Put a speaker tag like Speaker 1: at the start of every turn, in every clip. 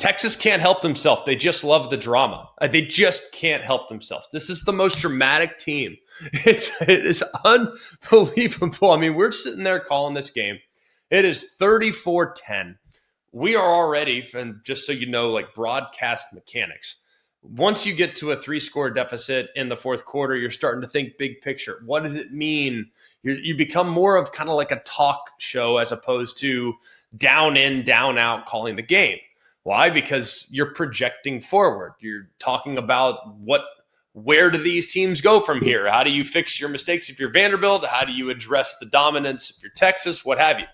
Speaker 1: Texas can't help themselves. They just love the drama. They just can't help themselves. This is the most dramatic team. It is unbelievable. I mean, we're sitting there calling this game. It is 34-10. We are already, and just so you know, like broadcast mechanics. Once you get to a 3-score deficit in the fourth quarter, you're starting to think big picture. What does it mean? You become more of kind of like a talk show as opposed to down in, down out calling the game. Why? Because you're projecting forward. You're talking about where do these teams go from here? How do you fix your mistakes if you're Vanderbilt? How do you address the dominance if you're Texas? What have you?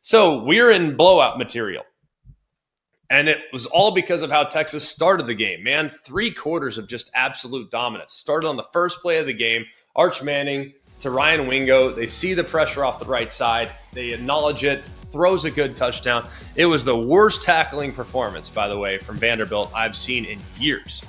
Speaker 1: So we're in blowout material. And it was all because of how Texas started the game, man. 3 quarters of just absolute dominance. Started on the first play of the game. Arch Manning to Ryan Wingo. They see the pressure off the right side. They acknowledge it. Throws a good touchdown. It was the worst tackling performance, by the way, from Vanderbilt I've seen in years.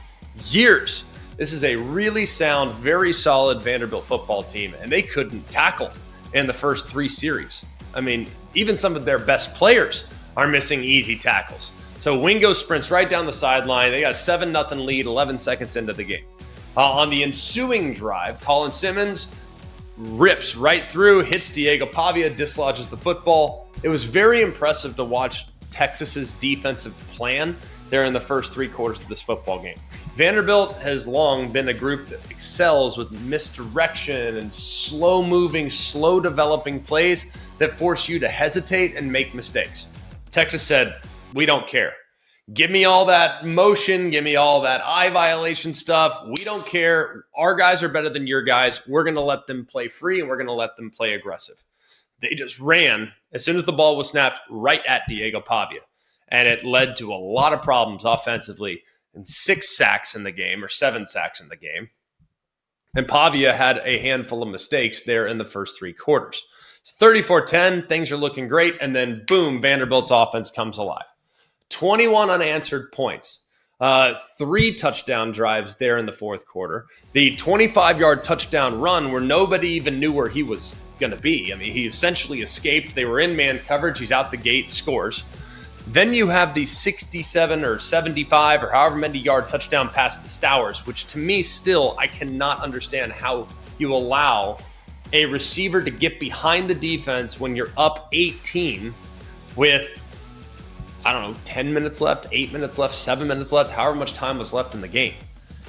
Speaker 1: Years. This is a really sound, very solid Vanderbilt football team, and they couldn't tackle in the first 3 series. I mean, even some of their best players are missing easy tackles. So Wingo sprints right down the sideline. They got a 7-0 lead, 11 seconds into the game. On the ensuing drive, Colin Simmons rips right through, hits Diego Pavia, dislodges the football. It was very impressive to watch Texas's defensive plan there in the first 3 quarters of this football game. Vanderbilt has long been a group that excels with misdirection and slow-moving, slow-developing plays that force you to hesitate and make mistakes. Texas said, we don't care. Give me all that motion. Give me all that eye violation stuff. We don't care. Our guys are better than your guys. We're going to let them play free, and we're going to let them play aggressive. They just ran, as soon as the ball was snapped, right at Diego Pavia. And it led to a lot of problems offensively and 6 sacks in the game, or 7 sacks in the game. And Pavia had a handful of mistakes there in the first 3 quarters. It's 34-10. Things are looking great. And then, boom, Vanderbilt's offense comes alive. 21 unanswered points, 3 touchdown drives there in the fourth quarter. The 25-yard touchdown run where nobody even knew where he was going to be. I mean, he essentially escaped. They were in man coverage. He's out the gate, scores. Then you have the 67 or 75 or however many yard touchdown pass to Stowers, which to me still, I cannot understand how you allow a receiver to get behind the defense when you're up 18 with 10 minutes left, 8 minutes left, 7 minutes left, however much time was left in the game.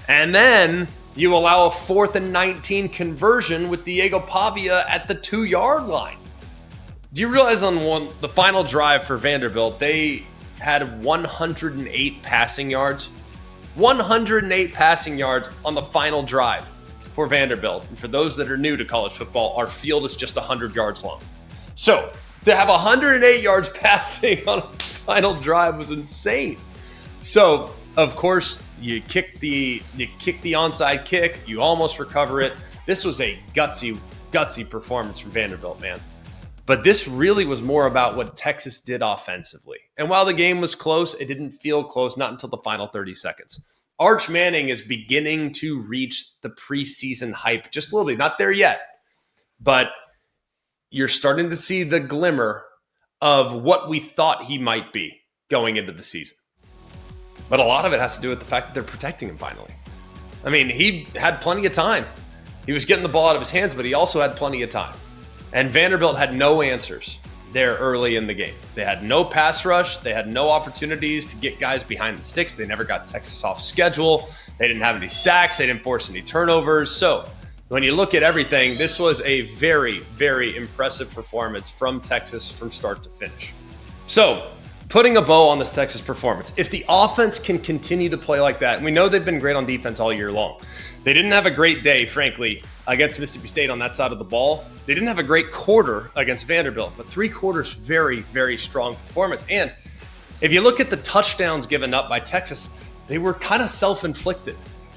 Speaker 1: And then you allow a 4th and 19 conversion with Diego Pavia at the 2-yard line. Do you realize on the final drive for Vanderbilt, they had 108 passing yards? 108 passing yards on the final drive for Vanderbilt. And for those that are new to college football, our field is just 100 yards long. So to have 108 yards passing on a final drive was insane. So, of course, you kick the onside kick. You almost recover it. This was a gutsy performance from Vanderbilt, man. But this really was more about what Texas did offensively. And while the game was close, it didn't feel close, not until the final 30 seconds. Arch Manning is beginning to reach the preseason hype just a little bit. Not there yet, but you're starting to see the glimmer of what we thought he might be going into the season. But a lot of it has to do with the fact that they're protecting him finally. I mean, he had plenty of time. He was getting the ball out of his hands, but he also had plenty of time. And Vanderbilt had no answers there early in the game. They had no pass rush. They had no opportunities to get guys behind the sticks. They never got Texas off schedule. They didn't have any sacks. They didn't force any turnovers. So when you look at everything, this was a very, very impressive performance from Texas from start to finish. So putting a bow on this Texas performance, if the offense can continue to play like that, and we know they've been great on defense all year long. They didn't have a great day, frankly, against Mississippi State on that side of the ball. They didn't have a great quarter against Vanderbilt, but 3 quarters, very, very strong performance. And if you look at the touchdowns given up by Texas, they were kind of self-inflicted.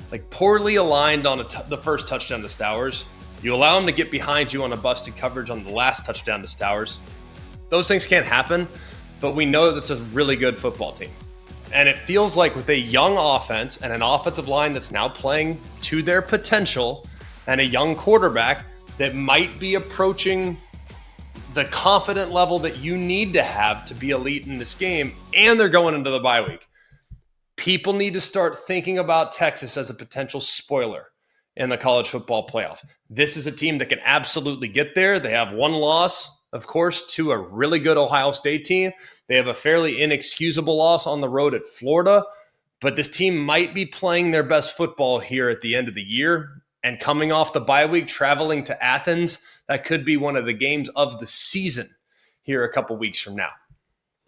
Speaker 1: Like poorly aligned on the first touchdown to Stowers. You allow them to get behind you on a busted coverage on the last touchdown to Stowers. Those things can't happen, but we know that's a really good football team. And it feels like with a young offense and an offensive line that's now playing to their potential and a young quarterback that might be approaching the confident level that you need to have to be elite in this game, and they're going into the bye week. people need to start thinking about Texas as a potential spoiler in the college football playoff. This is a team that can absolutely get there. They have one loss, of course, to a really good Ohio State team. They have a fairly inexcusable loss on the road at Florida, but this team might be playing their best football here at the end of the year. And coming off the bye week, traveling to Athens, that could be one of the games of the season here a couple weeks from now.